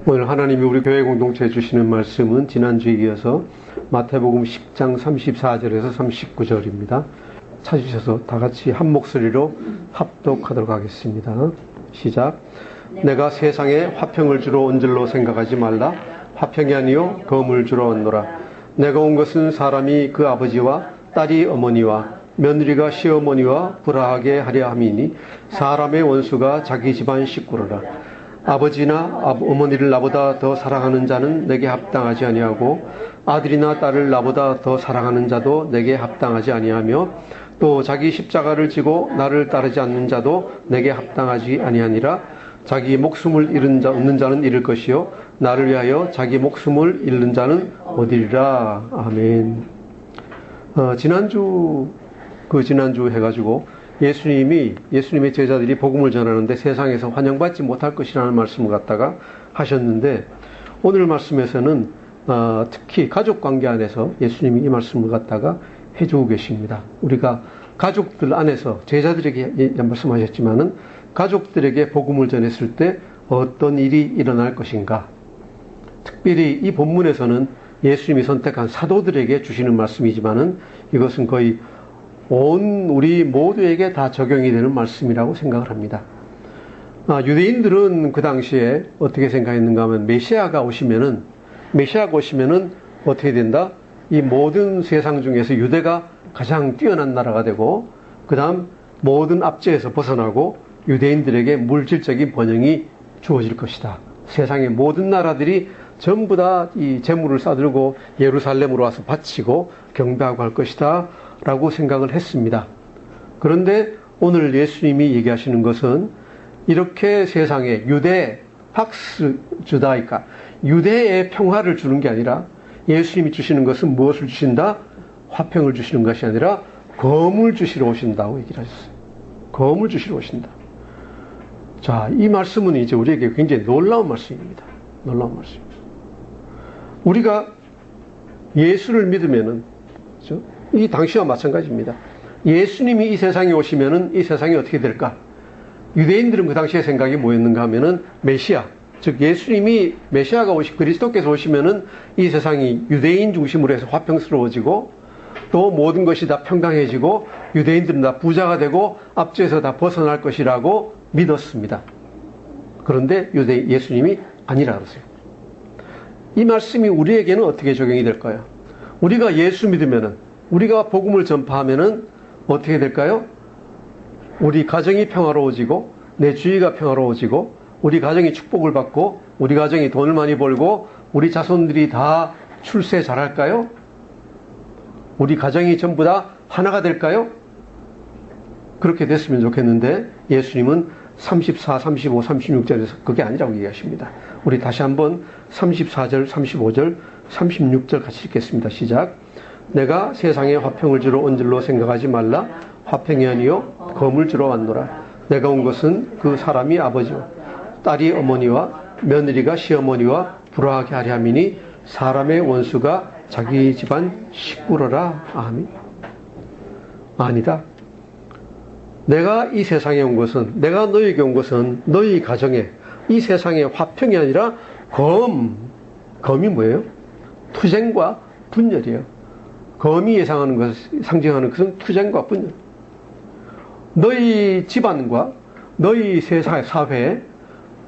오늘 하나님이 우리 교회 공동체에 주시는 말씀은 지난주에 이어서 마태복음 10장 34절에서 39절입니다. 찾으셔서 다 같이 한 목소리로 합독하도록 하겠습니다. 시작. 내가 세상에 화평을 주러 온 줄로 생각하지 말라. 화평이 아니요 검을 주러 왔노라. 내가 온 것은 사람이 그 아버지와 딸이 어머니와 며느리가 시어머니와 불화하게 하려 함이니 사람의 원수가 자기 집안 식구로라. 아버지나 어머니를 나보다 더 사랑하는 자는 내게 합당하지 아니하고 아들이나 딸을 나보다 더 사랑하는 자도 내게 합당하지 아니하며 또 자기 십자가를 지고 나를 따르지 않는 자도 내게 합당하지 아니하니라. 자기 목숨을 얻는 자는 잃을 것이요 나를 위하여 자기 목숨을 잃는 자는 얻으리라. 아멘. 지난주 해가지고 예수님의 제자들이 복음을 전하는데 세상에서 환영받지 못할 것이라는 말씀을 갖다가 하셨는데, 오늘 말씀에서는 특히 가족 관계 안에서 예수님이 이 말씀을 갖다가 해주고 계십니다. 우리가 가족들 안에서 제자들에게 말씀하셨지만은 가족들에게 복음을 전했을 때 어떤 일이 일어날 것인가. 특별히 이 본문에서는 예수님이 선택한 사도들에게 주시는 말씀이지만은 이것은 거의 온 우리 모두에게 다 적용이 되는 말씀이라고 생각을 합니다. 유대인들은 그 당시에 어떻게 생각했는가 하면 메시아가 오시면은 어떻게 된다? 이 모든 세상 중에서 유대가 가장 뛰어난 나라가 되고, 그 다음 모든 압제에서 벗어나고 유대인들에게 물질적인 번영이 주어질 것이다. 세상의 모든 나라들이 전부 다 이 재물을 싸들고 예루살렘으로 와서 바치고 경배하고 할 것이다 라고 생각을 했습니다. 그런데 오늘 예수님이 얘기하시는 것은 이렇게 세상에 팍스 주다이카, 유대의 평화를 주는 게 아니라 예수님이 주시는 것은 무엇을 주신다? 화평을 주시는 것이 아니라 검을 주시러 오신다고 얘기를 하셨어요. 검을 주시러 오신다. 자, 이 말씀은 이제 우리에게 굉장히 놀라운 말씀입니다. 놀라운 말씀입니다. 우리가 예수를 믿으면은, 그렇죠? 이 당시와 마찬가지입니다. 예수님이 이 세상에 오시면은 이 세상이 어떻게 될까? 유대인들은 그 당시에 생각이 뭐였는가 하면은 메시아, 즉 예수님이 메시아가 그리스도께서 오시면은 이 세상이 유대인 중심으로 해서 화평스러워지고 또 모든 것이 다 평강해지고 유대인들은 다 부자가 되고 압제에서 다 벗어날 것이라고 믿었습니다. 그런데 예수님이 아니라 그러세요. 이 말씀이 우리에게는 어떻게 적용이 될까요? 우리가 예수 믿으면은, 우리가 복음을 전파하면은 어떻게 될까요? 우리 가정이 평화로워지고 내 주위가 평화로워지고 우리 가정이 축복을 받고 우리 가정이 돈을 많이 벌고 우리 자손들이 다 출세 잘할까요? 우리 가정이 전부 다 하나가 될까요? 그렇게 됐으면 좋겠는데 예수님은 34, 35, 36절에서 그게 아니라고 얘기하십니다. 우리 다시 한번 34절, 35절, 36절 같이 읽겠습니다. 시작. 내가 세상에 화평을 주러 온 줄로 생각하지 말라. 화평이 아니요 검을 주러 왔노라. 내가 온 것은 그 사람이 아버지와 딸이 어머니와 며느리가 시어머니와 불화하게 하려 함이니 사람의 원수가 자기 집안 식구로라. 아멘. 아니다. 내가 이 세상에 온 것은, 내가 너희에게 온 것은 너희 가정에 이 세상에 화평이 아니라 검이 뭐예요? 투쟁과 분열이에요. 검이 상징하는 것은 투쟁과 분열. 너희 집안과 너희 세상 사회에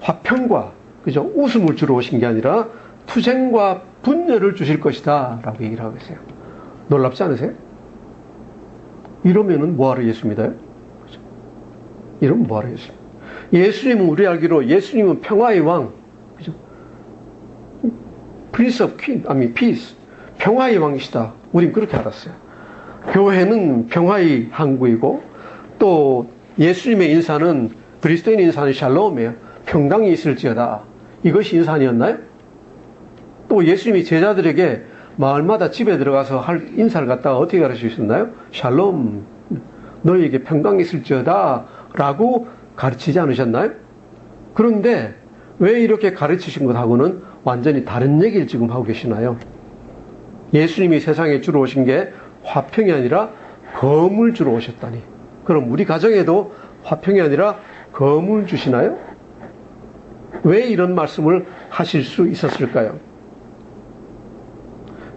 화평과, 그죠? 웃음을 주러 오신 게 아니라 투쟁과 분열을 주실 것이다 라고 얘기를 하고 있어요. 놀랍지 않으세요? 이러면은 뭐하러 예수 믿어요? 그죠? 이러면 뭐하러 예수 믿어요? 예수님은 우리 알기로 예수님은 평화의 왕, 그죠? Prince of Peace, 평화의 왕이시다. 우린 그렇게 알았어요. 교회는 평화의 항구이고 또 예수님의 인사는, 그리스도인 인사는 샬롬이에요. 평강이 있을지어다. 이것이 인사 아니었나요? 또 예수님이 제자들에게 마을마다 집에 들어가서 할 인사를 갖다가 어떻게 가르치셨나요? 샬롬, 너희에게 평강이 있을지어다 라고 가르치지 않으셨나요? 그런데 왜 이렇게 가르치신 것하고는 완전히 다른 얘기를 지금 하고 계시나요? 예수님이 세상에 주러 오신 게 화평이 아니라 검을 주러 오셨다니. 그럼 우리 가정에도 화평이 아니라 검을 주시나요? 왜 이런 말씀을 하실 수 있었을까요?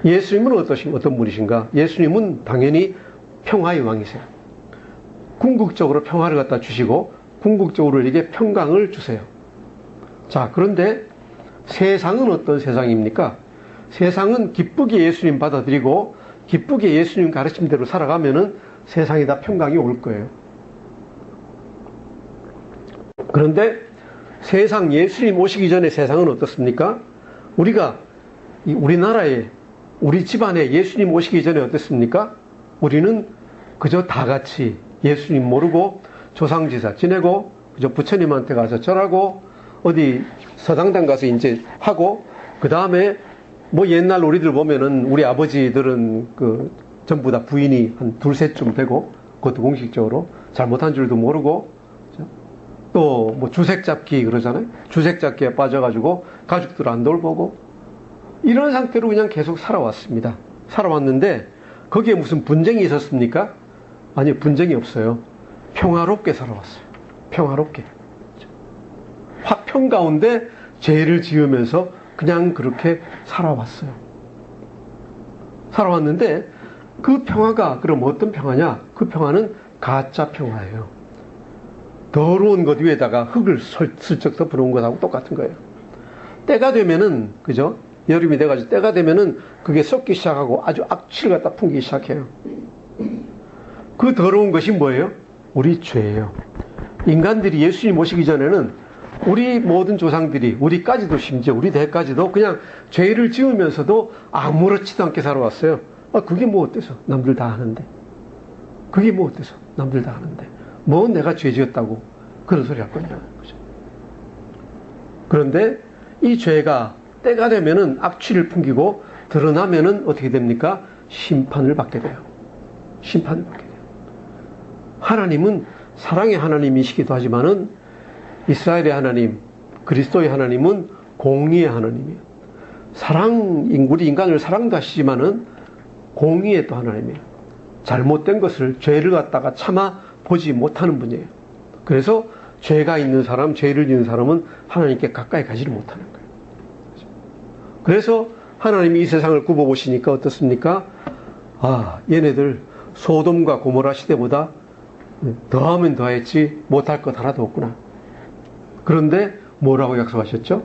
예수님은 어떤 분이신가? 예수님은 당연히 평화의 왕이세요. 궁극적으로 평화를 갖다 주시고 궁극적으로 우리에게 평강을 주세요. 자, 그런데 세상은 어떤 세상입니까? 세상은 기쁘게 예수님 받아들이고 기쁘게 예수님 가르침대로 살아가면은 세상에 다 평강이 올 거예요. 그런데 세상, 예수님 오시기 전에 세상은 어떻습니까? 우리나라에, 우리 집안에 예수님 오시기 전에 어땠습니까? 우리는 그저 다 같이 예수님 모르고 조상제사 지내고 그저 부처님한테 가서 절하고 어디 서당당 가서 이제 하고 그 다음에 뭐 옛날 우리들 보면은 우리 아버지들은 전부 다 부인이 한 둘셋쯤 되고 그것도 공식적으로 잘못한 줄도 모르고 또 뭐 주색 잡기 그러잖아요. 주색 잡기에 빠져가지고 가족들 안 돌보고 이런 상태로 그냥 계속 살아왔습니다. 살아왔는데 거기에 무슨 분쟁이 있었습니까? 아니, 분쟁이 없어요. 평화롭게 살아왔어요. 평화롭게. 화평 가운데 죄를 지으면서 그냥 그렇게 살아왔어요. 살아왔는데 그 평화가 그럼 어떤 평화냐? 그 평화는 가짜 평화예요. 더러운 것 위에다가 흙을 슬쩍 덮어놓은 것하고 똑같은 거예요. 때가 되면은, 그죠? 여름이 돼가지고 때가 되면은 그게 썩기 시작하고 아주 악취를 갖다 풍기기 시작해요. 그 더러운 것이 뭐예요? 우리 죄예요. 인간들이 예수님 오시기 전에는 우리 모든 조상들이, 우리까지도 심지어 우리 대까지도 그냥 죄를 지으면서도 아무렇지도 않게 살아왔어요. 그게 뭐 어때서? 남들 다 하는데. 그게 뭐 어때서? 남들 다 하는데. 뭐 내가 죄 지었다고 그런 소리 할 거냐. 그죠? 그런데 이 죄가 때가 되면은 악취를 풍기고 드러나면은 어떻게 됩니까? 심판을 받게 돼요. 심판을 받게 돼요. 하나님은 사랑의 하나님이시기도 하지만은 이스라엘의 하나님, 그리스도의 하나님은 공의의 하나님이에요. 우리 인간을 사랑도 하시지만은 공의의 또 하나님이에요. 잘못된 것을, 죄를 갖다가 참아 보지 못하는 분이에요. 그래서 죄가 있는 사람, 죄를 지은 사람은 하나님께 가까이 가지를 못하는 거예요. 그래서 하나님이 이 세상을 굽어보시니까 어떻습니까? 얘네들 소돔과 고모라 시대보다 더하면 더했지 못할 것 하나도 없구나. 그런데 뭐라고 약속하셨죠?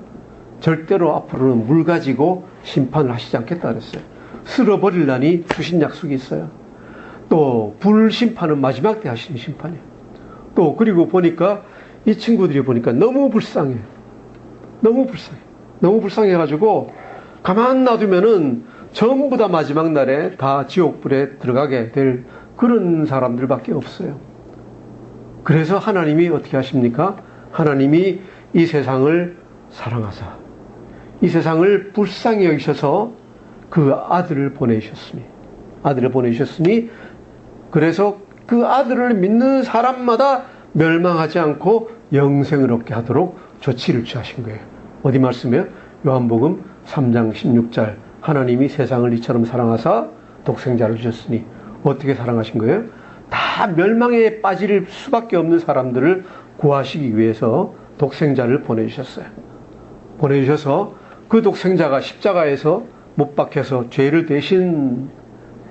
절대로 앞으로는 물 가지고 심판을 하시지 않겠다 그랬어요. 쓸어버리려니 주신 약속이 있어요. 또 불심판은 마지막 때 하시는 심판이에요. 또 그리고 보니까 이 친구들이 보니까 너무 불쌍해. 너무 불쌍해. 너무 불쌍해가지고 가만 놔두면은 전부 다 마지막 날에 다 지옥불에 들어가게 될 그런 사람들밖에 없어요. 그래서 하나님이 어떻게 하십니까? 하나님이 이 세상을 사랑하사 이 세상을 불쌍히 여기셔서 그 아들을 보내주셨으니 그래서 그 아들을 믿는 사람마다 멸망하지 않고 영생을 얻게 하도록 조치를 취하신 거예요. 어디 말씀이에요? 요한복음 3장 16절 하나님이 세상을 이처럼 사랑하사 독생자를 주셨으니 어떻게 사랑하신 거예요? 다 멸망에 빠질 수밖에 없는 사람들을 구하시기 위해서 독생자를 보내주셨어요. 보내주셔서 그 독생자가 십자가에서 못 박혀서 죄를 대신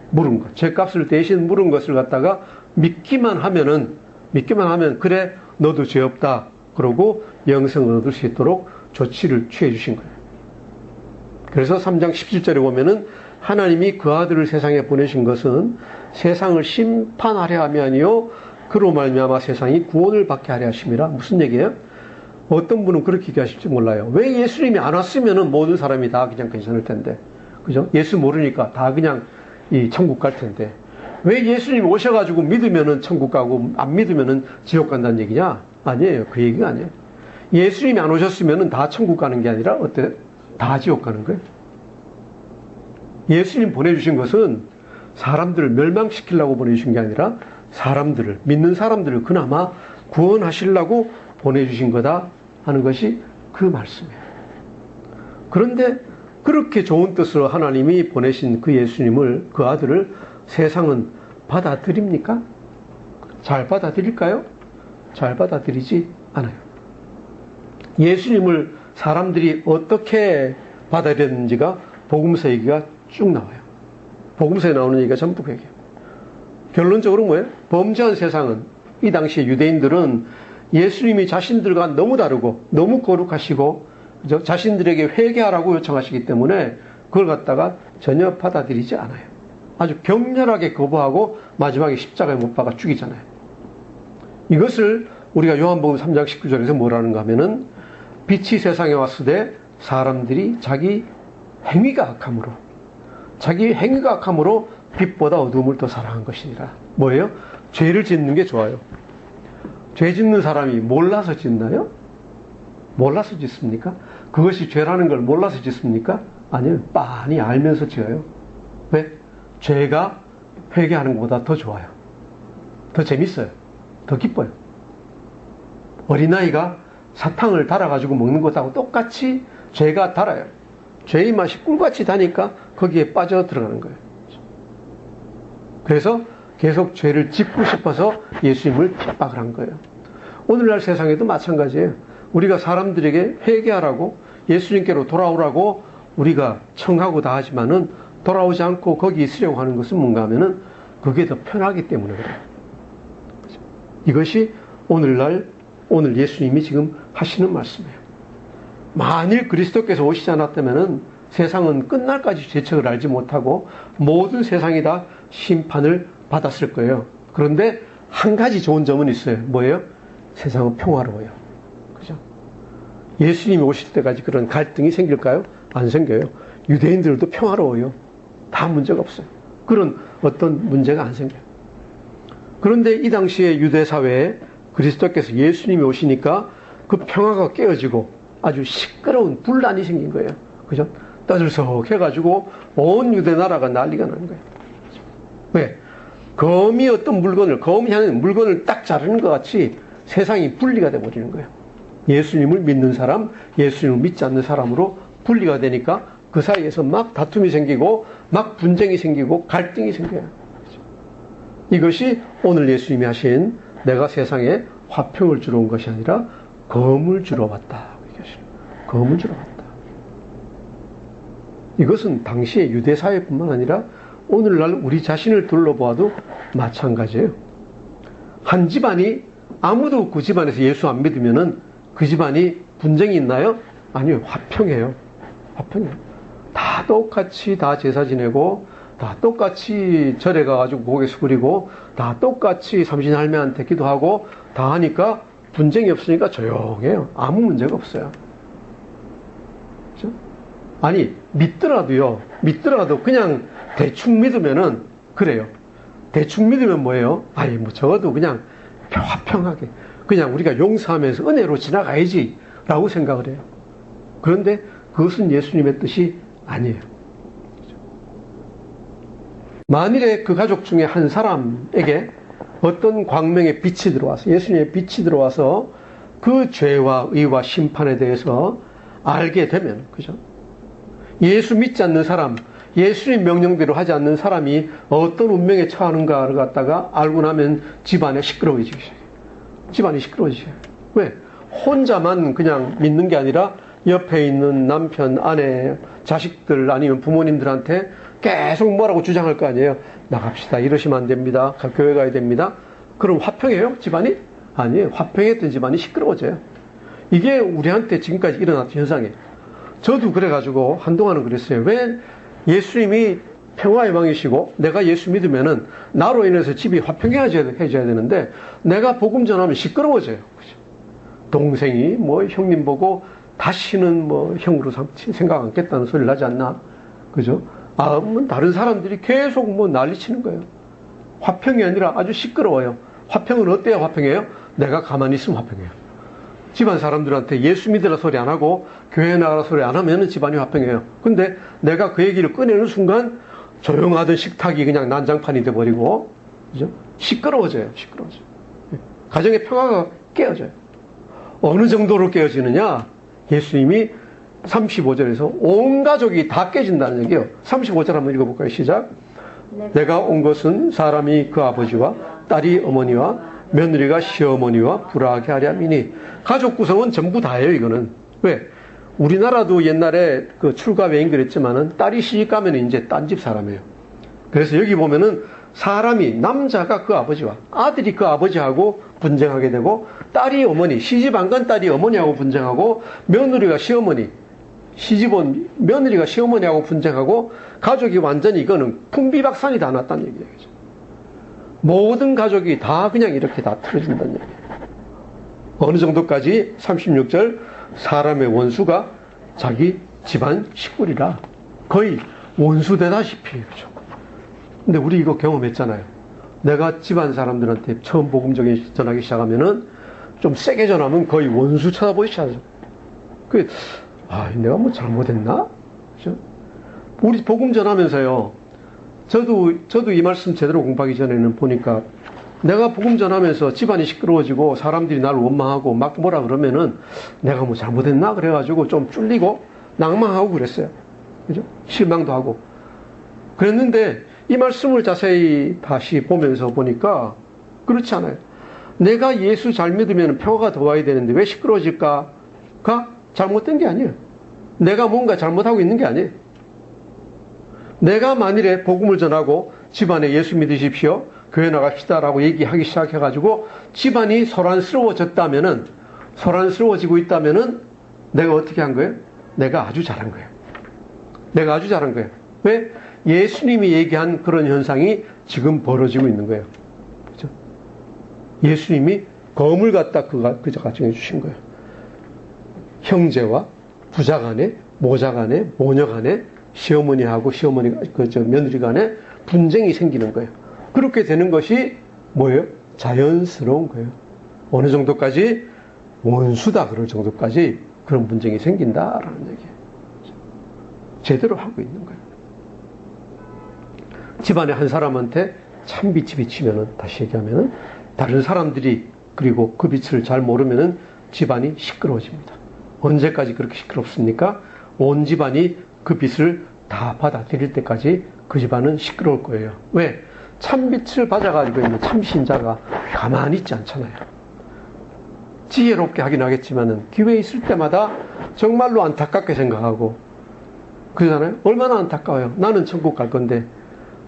물은 것, 죄값을 대신 물은 것을 갖다가 믿기만 하면 그래 너도 죄 없다 그러고 영생을 얻을 수 있도록 조치를 취해 주신 거예요. 그래서 3장 17절에 보면은 하나님이 그 아들을 세상에 보내신 것은 세상을 심판하려 함이 아니요 그로 말미암아 세상이 구원을 받게 하려 하심이라. 무슨 얘기예요? 어떤 분은 그렇게 얘기하실지 몰라요. 왜 예수님이 안 왔으면은 모든 사람이 다 그냥 괜찮을 텐데, 그죠? 예수 모르니까 다 그냥 이 천국 갈 텐데 왜 예수님 오셔가지고 믿으면은 천국 가고 안 믿으면은 지옥 간다는 얘기냐? 아니에요. 그 얘기가 아니에요. 예수님이 안 오셨으면은 다 천국 가는 게 아니라 어때? 다 지옥 가는 거예요. 예수님 보내주신 것은 사람들을 멸망시키려고 보내주신 게 아니라 믿는 사람들을 그나마 구원하시려고 보내주신 거다 하는 것이 그 말씀이에요. 그런데 그렇게 좋은 뜻으로 하나님이 보내신 그 예수님을, 그 아들을 세상은 받아들입니까? 잘 받아들일까요? 잘 받아들이지 않아요. 예수님을 사람들이 어떻게 받아들였는지가 복음서 얘기가 쭉 나와요. 복음서에 나오는 얘기가 전부 그 얘기예요. 결론적으로 뭐예요? 범죄한 세상은, 이 당시에 유대인들은 예수님이 자신들과 너무 다르고 너무 거룩하시고 그죠? 자신들에게 회개하라고 요청하시기 때문에 그걸 갖다가 전혀 받아들이지 않아요. 아주 격렬하게 거부하고 마지막에 십자가에 못 박아 죽이잖아요. 이것을 우리가 요한복음 3장 19절에서 뭐라는가 하면은 빛이 세상에 왔으되 사람들이 자기 행위가 악함으로 빛보다 어두움을 더 사랑한 것이니라. 뭐예요? 죄를 짓는 게 좋아요. 죄 짓는 사람이 몰라서 짓나요? 몰라서 짓습니까? 그것이 죄라는 걸 몰라서 짓습니까? 아니요. 빤히 알면서 지어요. 왜? 죄가 회개하는 것보다 더 좋아요. 더 재밌어요. 더 기뻐요. 어린아이가 사탕을 달아가지고 먹는 것하고 똑같이 죄가 달아요. 죄의 맛이 꿀같이 다니까 거기에 빠져 들어가는 거예요. 그래서 계속 죄를 짓고 싶어서 예수님을 핍박을 한 거예요. 오늘날 세상에도 마찬가지예요. 우리가 사람들에게 회개하라고 예수님께로 돌아오라고 우리가 청하고 다 하지만은 돌아오지 않고 거기 있으려고 하는 것은 뭔가 하면은 그게 더 편하기 때문에 그래요. 이것이 오늘 예수님이 지금 하시는 말씀이에요. 만일 그리스도께서 오시지 않았다면은 세상은 끝날까지 죄책을 알지 못하고 모든 세상이 다 심판을 받았을 거예요. 그런데 한 가지 좋은 점은 있어요. 뭐예요? 세상은 평화로워요. 그죠? 예수님이 오실 때까지 그런 갈등이 생길까요? 안 생겨요. 유대인들도 평화로워요. 다 문제가 없어요. 그런 어떤 문제가 안 생겨요. 그런데 이 당시에 유대 사회에 그리스도께서 예수님이 오시니까 그 평화가 깨어지고 아주 시끄러운 분란이 생긴 거예요. 그죠? 떠들썩 해가지고 온 유대 나라가 난리가 나는 거예요. 왜? 검이 어떤 검이 하는 물건을 딱 자르는 것 같이 세상이 분리가 돼버리는 거예요. 예수님을 믿는 사람, 예수님을 믿지 않는 사람으로 분리가 되니까 그 사이에서 막 다툼이 생기고 막 분쟁이 생기고 갈등이 생겨요. 이것이 오늘 예수님이 하신 내가 세상에 화평을 주러 온 것이 아니라 검을 주러 왔다. 검을 주러 왔다. 이것은 당시의 유대 사회뿐만 아니라 오늘날 우리 자신을 둘러보아도 마찬가지예요. 한 집안이 아무도 그 집안에서 예수 안 믿으면은 그 집안이 분쟁이 있나요? 아니요. 화평해요. 화평해요. 다 똑같이 다 제사 지내고 다 똑같이 절에 가가지고 고개 숙이고 다 똑같이 삼신 할매한테 기도하고 다 하니까 분쟁이 없으니까 조용해요. 아무 문제가 없어요. 그렇죠? 아니 믿더라도 그냥 대충 믿으면은 그래요. 대충 믿으면 뭐예요? 아니 뭐 적어도 그냥 화평하게 그냥 우리가 용서하면서 은혜로 지나가야지 라고 생각을 해요. 그런데 그것은 예수님의 뜻이 아니에요. 만일에 그 가족 중에 한 사람에게 어떤 광명의 빛이 들어와서 예수님의 빛이 들어와서 그 죄와 의와 심판에 대해서 알게 되면 그죠? 예수 믿지 않는 사람, 예수님 명령대로 하지 않는 사람이 어떤 운명에 처하는가를 갖다가 알고 나면 집안에 시끄러워지기 시작해요. 집안이 시끄러워지죠. 왜? 혼자만 그냥 믿는 게 아니라 옆에 있는 남편, 아내, 자식들 아니면 부모님들한테 계속 뭐라고 주장할 거 아니에요. 나갑시다. 이러시면 안 됩니다. 교회 가야 됩니다. 그럼 화평해요? 집안이? 아니에요. 화평했던 집안이 시끄러워져요. 이게 우리한테 지금까지 일어났던 현상이에요. 저도 그래가지고 한동안은 그랬어요. 왜 예수님이 평화의 왕이시고 내가 예수 믿으면은 나로 인해서 집이 화평해져야 되는데 내가 복음 전하면 시끄러워져요. 그죠? 동생이 뭐 형님 보고 다시는 뭐 형으로 생각 않겠다는 소리를 하지 않나? 그죠? 뭐 다른 사람들이 계속 뭐 난리치는 거예요. 화평이 아니라 아주 시끄러워요. 화평은 어때야 화평해요? 내가 가만히 있으면 화평해요. 집안 사람들한테 예수 믿으라 소리 안 하고 교회 나가라 소리 안 하면 집안이 화평해요. 근데 내가 그 얘기를 꺼내는 순간 조용하던 식탁이 그냥 난장판이 돼버리고 그죠? 시끄러워져요. 가정의 평화가 깨어져요. 어느 정도로 깨어지느냐? 예수님이 35절에서 온 가족이 다 깨진다는 얘기예요. 35절 한번 읽어볼까요? 시작. 내가 온 것은 사람이 그 아버지와 딸이 어머니와 며느리가 시어머니와 불화하게 하려 함이니. 가족 구성은 전부 다예요. 이거는 왜? 우리나라도 옛날에 그 출가 외인 그랬지만은 딸이 시집 가면 이제 딴 집 사람이에요. 그래서 여기 보면은 사람이, 남자가 그 아버지와 아들이 그 아버지하고 분쟁하게 되고, 딸이 어머니, 시집 안 간 딸이 어머니하고 분쟁하고, 며느리가 시어머니, 시집 온 며느리가 시어머니하고 분쟁하고, 가족이 완전히 이거는 풍비박산이 다 났다는 얘기예요. 모든 가족이 다 그냥 이렇게 다 틀어진다는 얘기예요. 어느 정도까지? 36절, 사람의 원수가 자기 집안 식구리라. 거의 원수되다시피. 그렇죠. 근데 우리 이거 경험했잖아요. 내가 집안 사람들한테 처음 복음 전하기 시작하면은 좀 세게 전하면 거의 원수 쳐다보기 시작하죠. 내가 뭐 잘못했나? 그죠? 우리 복음 전하면서요. 저도 이 말씀 제대로 공부하기 전에는 보니까 내가 복음 전하면서 집안이 시끄러워지고 사람들이 나를 원망하고 막 뭐라 그러면은 내가 뭐 잘못했나? 그래가지고 좀 쫄리고 낭망하고 그랬어요. 그죠? 실망도 하고. 그랬는데 이 말씀을 자세히 다시 보면서 보니까 그렇지 않아요. 내가 예수 잘 믿으면 평화가 더 와야 되는데 왜 시끄러워질까가 잘못된 게 아니에요. 내가 뭔가 잘못하고 있는 게 아니에요. 내가 만일에 복음을 전하고 집안에 예수 믿으십시오, 교회 나갑시다라고 얘기하기 시작해가지고 집안이 소란스러워졌다면은, 소란스러워지고 있다면은 내가 어떻게 한 거예요? 내가 아주 잘한 거예요. 내가 아주 잘한 거예요. 왜? 예수님이 얘기한 그런 현상이 지금 벌어지고 있는 거예요. 그죠? 예수님이 검을 갖다 그 가정해 주신 거예요. 형제와 부자 간에, 모자 간에, 모녀 간에, 시어머니하고 며느리 간에 분쟁이 생기는 거예요. 그렇게 되는 것이 뭐예요? 자연스러운 거예요. 어느 정도까지? 원수다 그럴 정도까지 그런 분쟁이 생긴다라는 얘기예요. 제대로 하고 있는 거예요. 집안에 한 사람한테 참 빛이 비치면은, 다시 얘기하면은 다른 사람들이 그리고 그 빛을 잘 모르면은 집안이 시끄러워집니다. 언제까지 그렇게 시끄럽습니까? 온 집안이 그 빛을 다 받아들일 때까지 그 집안은 시끄러울 거예요. 왜? 참빛을 받아가지고 있는 참신자가 가만히 있지 않잖아요. 지혜롭게 하긴 하겠지만은 기회 있을 때마다 정말로 안타깝게 생각하고, 그러잖아요. 얼마나 안타까워요. 나는 천국 갈 건데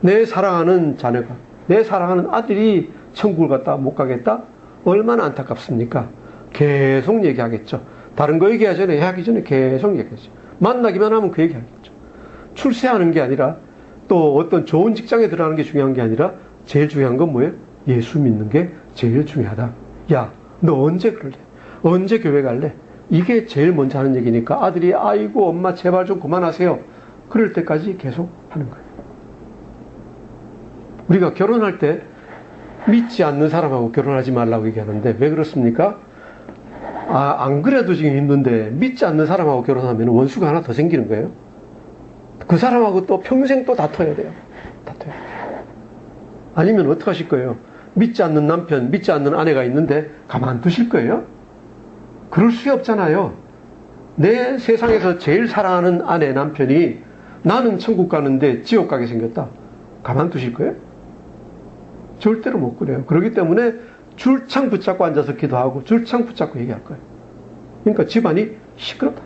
내 사랑하는 자녀가, 내 사랑하는 아들이 천국을 갔다 못 가겠다? 얼마나 안타깝습니까? 계속 얘기하겠죠. 다른 거 얘기하기 전에 계속 얘기하죠. 만나기만 하면 그 얘기하겠죠. 출세하는 게 아니라, 또 어떤 좋은 직장에 들어가는 게 중요한 게 아니라 제일 중요한 건 뭐예요? 예수 믿는 게 제일 중요하다. 야, 너 언제 그럴래? 언제 교회 갈래? 이게 제일 먼저 하는 얘기니까 아들이 아이고 엄마 제발 좀 그만하세요. 그럴 때까지 계속 하는 거예요. 우리가 결혼할 때 믿지 않는 사람하고 결혼하지 말라고 얘기하는데 왜 그렇습니까? 안 그래도 지금 힘든데 믿지 않는 사람하고 결혼하면 원수가 하나 더 생기는 거예요. 그 사람하고 또 평생 또 다퉈야 돼요. 다퉈야 돼요. 아니면 어떡하실 거예요? 믿지 않는 남편, 믿지 않는 아내가 있는데 가만두실 거예요? 그럴 수 없잖아요. 내 세상에서 제일 사랑하는 아내, 남편이 나는 천국 가는데 지옥 가게 생겼다. 가만두실 거예요? 절대로 못 그래요. 그렇기 때문에 줄창 붙잡고 앉아서 기도하고 줄창 붙잡고 얘기할 거예요. 그러니까 집안이 시끄럽다.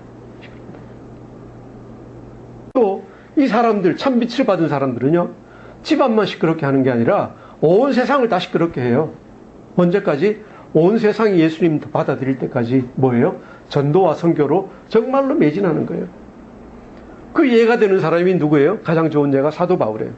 또 이 사람들, 참빛을 받은 사람들은요, 집안만 시끄럽게 하는 게 아니라 온 세상을 다 시끄럽게 해요. 언제까지? 온 세상이 예수님 받아들일 때까지 뭐예요? 전도와 선교로 정말로 매진하는 거예요. 그 예가 되는 사람이 누구예요? 가장 좋은 예가 사도 바울이에요.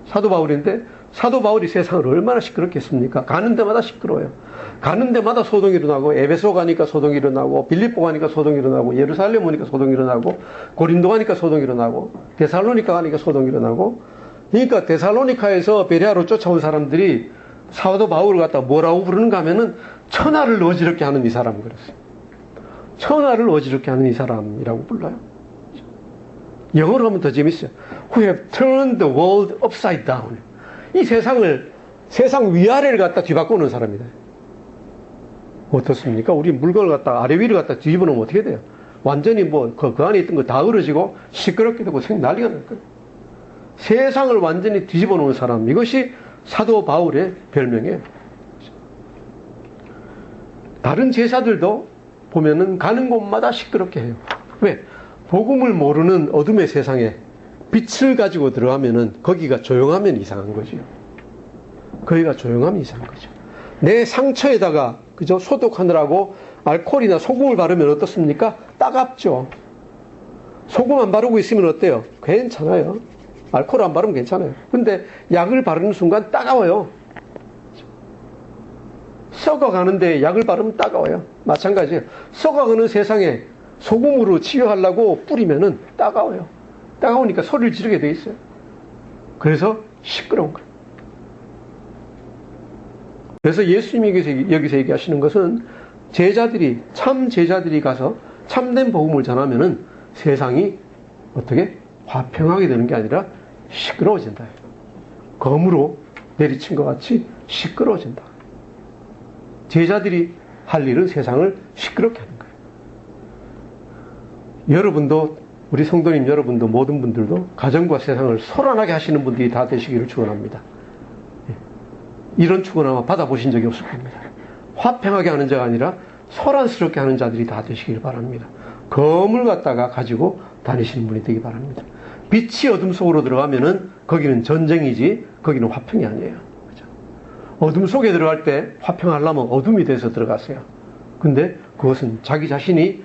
사도 바울인데 사도 바울이 세상을 얼마나 시끄럽게 했습니까? 가는 데마다 시끄러워요. 가는 데마다 소동이 일어나고, 에베소 가니까 소동이 일어나고, 빌립보 가니까 소동이 일어나고, 예루살렘 오니까 소동이 일어나고, 고린도 가니까 소동이 일어나고, 데살로니카 가니까 소동이 일어나고. 그러니까 데살로니카에서 베레아로 쫓아온 사람들이 사도 바울을 갖다 뭐라고 부르는가 하면은 천하를 어지럽게 하는 이 사람 그랬어요. 천하를 어지럽게 하는 이 사람이라고 불러요. 영어로 하면 더 재밌어요. Who have turned the world upside down. 이 세상 위아래를 갖다 뒤바꿔 놓은 사람이다. 어떻습니까? 우리 물건을 갖다 아래 위를 갖다 뒤집어 놓으면 어떻게 돼요? 완전히 그 안에 있던 거 다 으러지고 시끄럽게 되고 난리가 날 거예요. 세상을 완전히 뒤집어 놓은 사람. 이것이 사도 바울의 별명이에요. 다른 제사들도 보면은 가는 곳마다 시끄럽게 해요. 왜? 복음을 모르는 어둠의 세상에 빛을 가지고 들어가면은 거기가 조용하면 이상한 거죠. 거기가 조용하면 이상한 거죠. 내 상처에다가 그죠? 소독하느라고 알코올이나 소금을 바르면 어떻습니까? 따갑죠. 소금 안 바르고 있으면 어때요? 괜찮아요. 알코올 안 바르면 괜찮아요. 근데 약을 바르는 순간 따가워요. 썩어가는데 약을 바르면 따가워요. 마찬가지예요. 썩어가는 세상에 소금으로 치유하려고 뿌리면은 따가워요. 따가우니까 소리를 지르게 돼 있어요. 그래서 시끄러운 거예요. 그래서 예수님이 여기서 얘기하시는 것은 참 제자들이 가서 참된 복음을 전하면은 세상이 어떻게 화평하게 되는 게 아니라 시끄러워진다. 검으로 내리친 것 같이 시끄러워진다. 제자들이 할 일은 세상을 시끄럽게 하는 거예요. 여러분도, 우리 성도님 여러분도, 모든 분들도 가정과 세상을 소란하게 하시는 분들이 다 되시기를 축원합니다. 이런 축원 아마 받아보신 적이 없을 겁니다. 화평하게 하는 자가 아니라 소란스럽게 하는 자들이 다 되시길 바랍니다. 검을 갖다가 가지고 다니시는 분이 되기 바랍니다. 빛이 어둠 속으로 들어가면은 거기는 전쟁이지 거기는 화평이 아니에요. 그렇죠? 어둠 속에 들어갈 때 화평하려면 어둠이 돼서 들어가세요. 근데 그것은 자기 자신이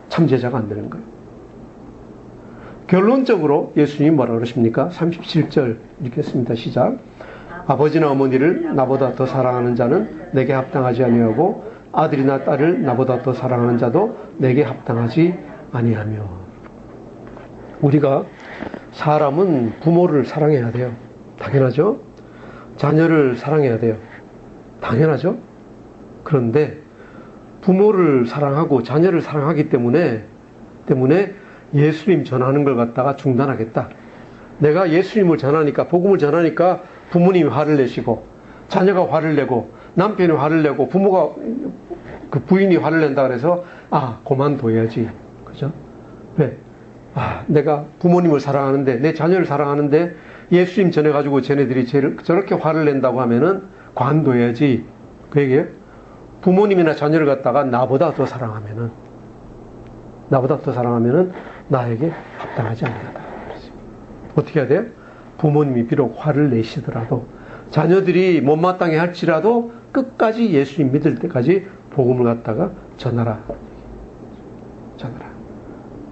참제자가 안 되는 거예요. 결론적으로 예수님이 뭐라 그러십니까? 37절 읽겠습니다. 시작. 아버지나 어머니를 나보다 더 사랑하는 자는 내게 합당하지 아니하고 아들이나 딸을 나보다 더 사랑하는 자도 내게 합당하지 아니하며. 우리가 사람은 부모를 사랑해야 돼요. 당연하죠. 자녀를 사랑해야 돼요. 당연하죠. 그런데 부모를 사랑하고 자녀를 사랑하기 때문에 예수님 전하는 걸 갖다가 중단하겠다. 내가 예수님을 전하니까, 복음을 전하니까 부모님이 화를 내시고 자녀가 화를 내고 남편이 화를 내고 부모가, 그 부인이 화를 낸다 그래서 그만둬야지. 그죠? 왜? 내가 부모님을 사랑하는데, 내 자녀를 사랑하는데 예수님 전해가지고 쟤네들이 저렇게 화를 낸다고 하면은 관둬야지. 그 얘기예요. 부모님이나 자녀를 갖다가 나보다 더 사랑하면은 나에게 합당하지 아니하다. 어떻게 해야 돼요? 부모님이 비록 화를 내시더라도, 자녀들이 못마땅해 할지라도 끝까지 예수님 믿을 때까지 복음을 갖다가 전하라.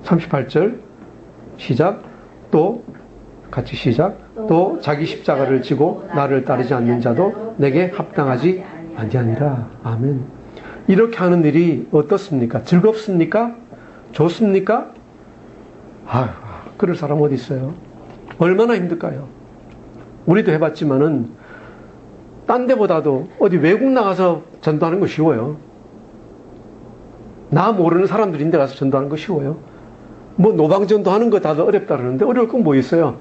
38절 시작. 또 같이 시작. 또 자기 십자가를 지고 나를 따르지 않는 자도 내게 합당하지 아니하니라. 아멘. 이렇게 하는 일이 어떻습니까? 즐겁습니까? 좋습니까? 그럴 사람 어디 있어요? 얼마나 힘들까요? 우리도 해봤지만은 딴 데보다도 어디 외국 나가서 전도하는 거 쉬워요. 나 모르는 사람들인데 가서 전도하는 거 쉬워요. 뭐 노방전도 하는 거 다들 어렵다 그러는데 어려울 건 뭐 있어요?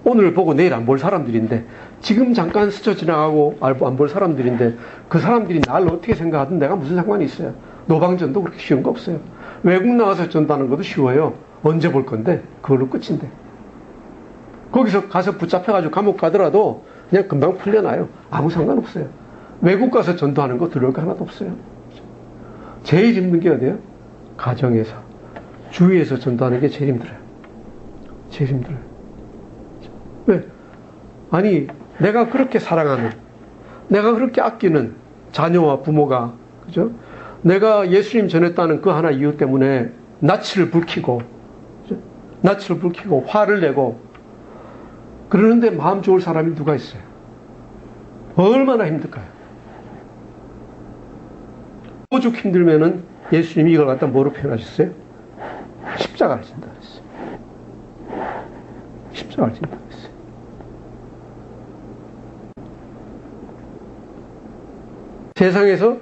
오늘 보고 내일 안 볼 사람들인데, 지금 잠깐 스쳐 지나가고 안 볼 사람들인데, 그 사람들이 나를 어떻게 생각하든 내가 무슨 상관이 있어요? 노방전도 그렇게 쉬운 거 없어요. 외국 나가서 전도하는 것도 쉬워요. 언제 볼 건데? 그걸로 끝인데. 거기서 가서 붙잡혀가지고 감옥 가더라도 그냥 금방 풀려나요. 아무 상관없어요. 외국 가서 전도하는 거 두려울 거 하나도 없어요. 제일 힘든 게 어디예요? 가정에서, 주위에서 전도하는 게 제일 힘들어요. 제일 힘들어요. 왜? 아니, 내가 그렇게 사랑하는, 내가 그렇게 아끼는 자녀와 부모가, 그죠? 내가 예수님 전했다는 그 하나 이유 때문에 낯을 불키고, 그죠? 낯을 불키고 화를 내고 그러는데 마음 좋을 사람이 누가 있어요? 얼마나 힘들까요? 오죽 힘들면은 예수님이 이걸 갖다 뭐로 표현하셨어요? 십자가를 진다 그랬어요. 십자가를 진다 그랬어요. 세상에서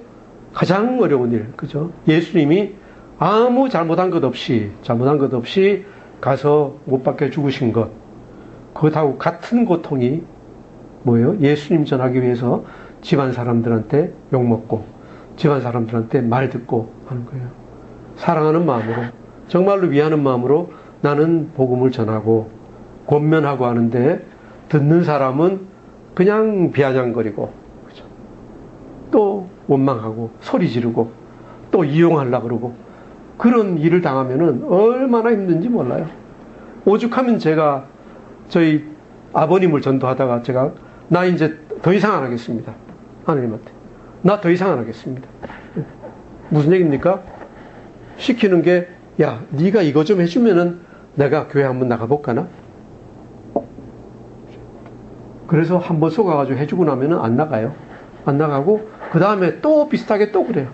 가장 어려운 일, 그죠? 예수님이 아무 잘못한 것 없이 가서 못 박혀 죽으신 것, 그것하고 같은 고통이 뭐예요? 예수님 전하기 위해서 집안 사람들한테 욕먹고, 집안 사람들한테 말 듣고 하는 거예요. 사랑하는 마음으로, 정말로 위하는 마음으로 나는 복음을 전하고 권면하고 하는데, 듣는 사람은 그냥 비아냥거리고, 그죠? 또 원망하고 소리 지르고 또 이용하려고 그러고, 그런 일을 당하면은 얼마나 힘든지 몰라요. 오죽하면 제가 저희 아버님을 전도하다가 제가 나 이제 더 이상 안 하겠습니다. 하나님한테. 나 더 이상 안 하겠습니다. 무슨 얘기입니까? 시키는 게, 야, 네가 이거 좀 해주면은 내가 교회 한번 나가볼까나? 그래서 한번 속아가지고 해주고 나면은 안 나가요. 안 나가고, 그 다음에 또 비슷하게 또 그래요.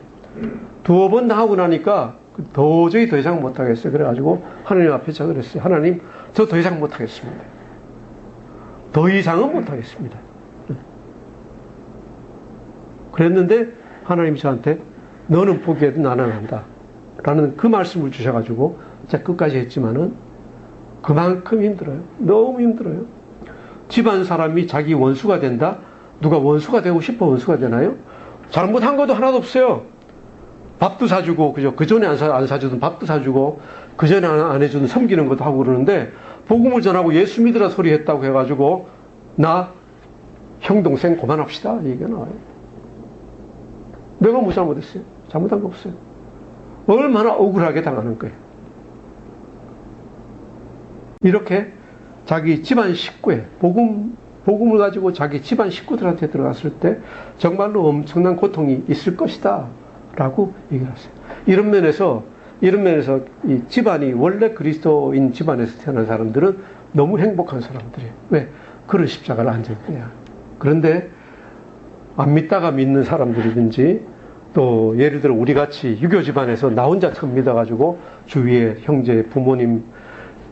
두어 번 하고 나니까 도저히 더 이상 못하겠어요. 그래가지고 하나님 앞에 제가 그랬어요. 하나님, 저 더 이상 못하겠습니다. 더 이상은 못하겠습니다. 그랬는데 하나님이 저한테 너는 포기해도 나는 한다 라는 그 말씀을 주셔가지고 제가 끝까지 했지만은 그만큼 힘들어요. 너무 힘들어요. 집안 사람이 자기 원수가 된다? 누가 원수가 되고 싶어 원수가 되나요? 잘못한 것도 하나도 없어요. 밥도 사주고, 그죠? 그 전에 안 사주던 밥도 사주고, 그 전에 안 해주던 섬기는 것도 하고 그러는데, 복음을 전하고 예수 믿으라 소리 했다고 해가지고, 나, 형, 동생 그만합시다. 이 얘기가 나와요. 내가 뭐 잘못했어요? 잘못한 거 없어요. 얼마나 억울하게 당하는 거예요. 이렇게 자기 집안 식구에, 복음을 가지고 자기 집안 식구들한테 들어갔을 때, 정말로 엄청난 고통이 있을 것이다. 라고 얘기를 하세요. 이런 면에서 이 집안이 원래 그리스도인 집안에서 태어난 사람들은 너무 행복한 사람들이에요. 왜? 그런 십자가를 안 질 거야. 그런데 안 믿다가 믿는 사람들이든지 또 예를 들어 우리 같이 유교 집안에서 나 혼자 처음 믿어가지고 주위에 형제, 부모님,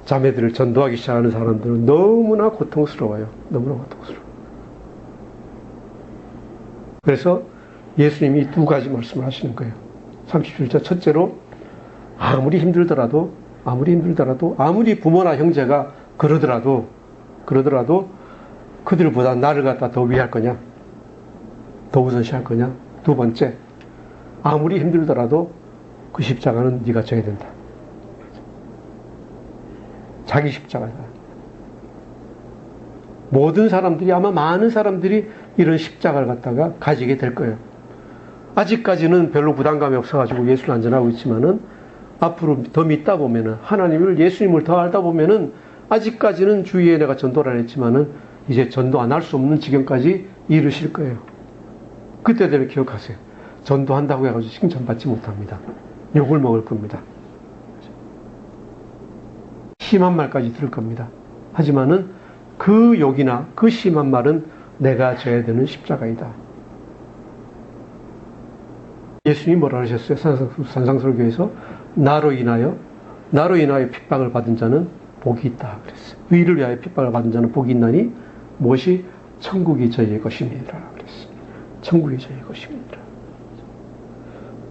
자매들을 전도하기 시작하는 사람들은 너무나 고통스러워요. 너무나 고통스러워요. 그래서 예수님이 두 가지 말씀을 하시는 거예요. 37절 첫째로 아무리 힘들더라도 아무리 부모나 형제가 그러더라도 그들보다 나를 갖다 더 위할 거냐? 더 우선시할 거냐? 두 번째, 아무리 힘들더라도 그 십자가는 네가 져야 된다. 자기 십자가다. 모든 사람들이, 아마 많은 사람들이 이런 십자가를 갖다가 가지게 될 거예요. 아직까지는 별로 부담감이 없어가지고 예수를 안전하고 있지만은 앞으로 더 믿다 보면은 하나님을, 예수님을 더 알다 보면은 아직까지는 주위에 내가 전도를 안 했지만은 이제 전도 안 할 수 없는 지경까지 이르실 거예요. 그때대로 기억하세요. 전도한다고 해가지고 칭찬받지 못합니다. 욕을 먹을 겁니다. 심한 말까지 들을 겁니다. 하지만은 그 욕이나 그 심한 말은 내가 져야 되는 십자가이다. 예수님이 뭐라 하셨어요? 산상설교에서 나로 인하여 핍박을 받은 자는 복이 있다 그랬어요. 의를 위하여 핍박을 받은 자는 복이 있나니 무엇이 천국이 저희의 것입니다 그랬어요. 천국이 저희의 것입니다.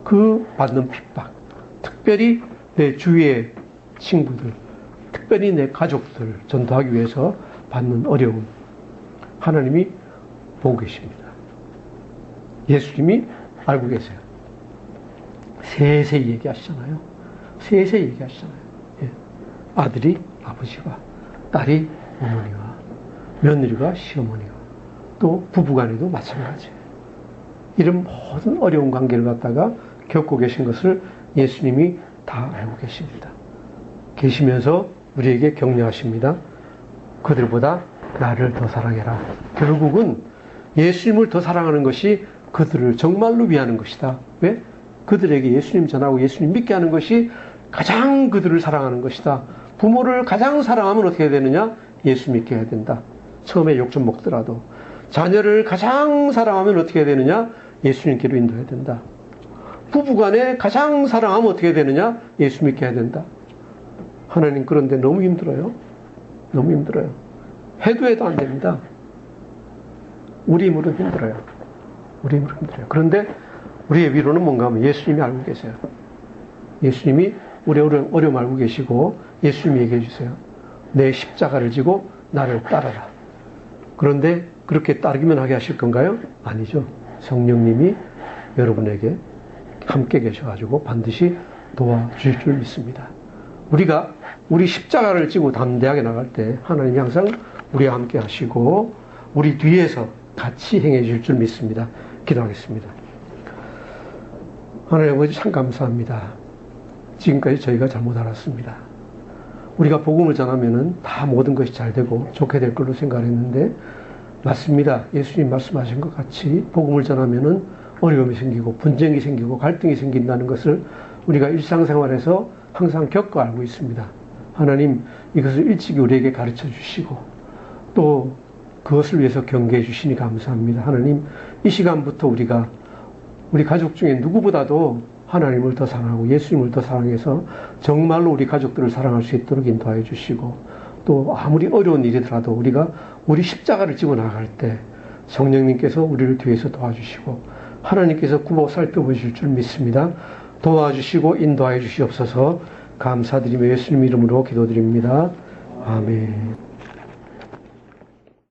그 받는 핍박, 특별히 내 주위의 친구들, 특별히 내 가족들 전도하기 위해서 받는 어려움, 하나님이 보고 계십니다. 예수님이 알고 계세요. 세세히 얘기하시잖아요. 세세히 얘기하시잖아요. 예. 아들이 아버지와, 딸이 어머니와, 며느리가 시어머니와, 또 부부간에도 마찬가지예요. 이런 모든 어려운 관계를 갖다가 겪고 계신 것을 예수님이 다 알고 계십니다. 계시면서 우리에게 격려하십니다. 그들보다 나를 더 사랑해라. 결국은 예수님을 더 사랑하는 것이 그들을 정말로 위하는 것이다. 왜? 그들에게 예수님 전하고 예수님 믿게 하는 것이 가장 그들을 사랑하는 것이다. 부모를 가장 사랑하면 어떻게 해야 되느냐? 예수 믿게 해야 된다. 처음에 욕 좀 먹더라도. 자녀를 가장 사랑하면 어떻게 해야 되느냐? 예수님께로 인도해야 된다. 부부간에 가장 사랑하면 어떻게 해야 되느냐? 예수 믿게 해야 된다. 하나님, 그런데 너무 힘들어요. 너무 힘들어요. 해도 안 됩니다. 우리 힘으로 힘들어요. 우리 힘으로 힘들어요. 그런데 우리의 위로는 뭔가 하면 예수님이 알고 계세요. 예수님이 우리의 어려움 알고 계시고 예수님이 얘기해 주세요. 내 십자가를 지고 나를 따라라. 그런데 그렇게 따르기만 하게 하실 건가요? 아니죠. 성령님이 여러분에게 함께 계셔가지고 반드시 도와주실 줄 믿습니다. 우리가 우리 십자가를 지고 담대하게 나갈 때 하나님이 항상 우리와 함께 하시고 우리 뒤에서 같이 행해 주실 줄 믿습니다. 기도하겠습니다. 하나님 아버지 참 감사합니다. 지금까지 저희가 잘못 알았습니다. 우리가 복음을 전하면은 다 모든 것이 잘 되고 좋게 될 걸로 생각했는데 맞습니다. 예수님 말씀하신 것 같이 복음을 전하면은 어려움이 생기고 분쟁이 생기고 갈등이 생긴다는 것을 우리가 일상생활에서 항상 겪어 알고 있습니다. 하나님 이것을 일찍이 우리에게 가르쳐 주시고 또 그것을 위해서 경계해 주시니 감사합니다. 하나님 이 시간부터 우리가 우리 가족 중에 누구보다도 하나님을 더 사랑하고 예수님을 더 사랑해서 정말로 우리 가족들을 사랑할 수 있도록 인도하여 주시고 또 아무리 어려운 일이더라도 우리가 우리 십자가를 지고 나갈 때 성령님께서 우리를 뒤에서 도와주시고 하나님께서 굽어 살펴보실 줄 믿습니다. 도와주시고 인도하여 주시옵소서. 감사드리며 예수님 이름으로 기도드립니다. 아멘.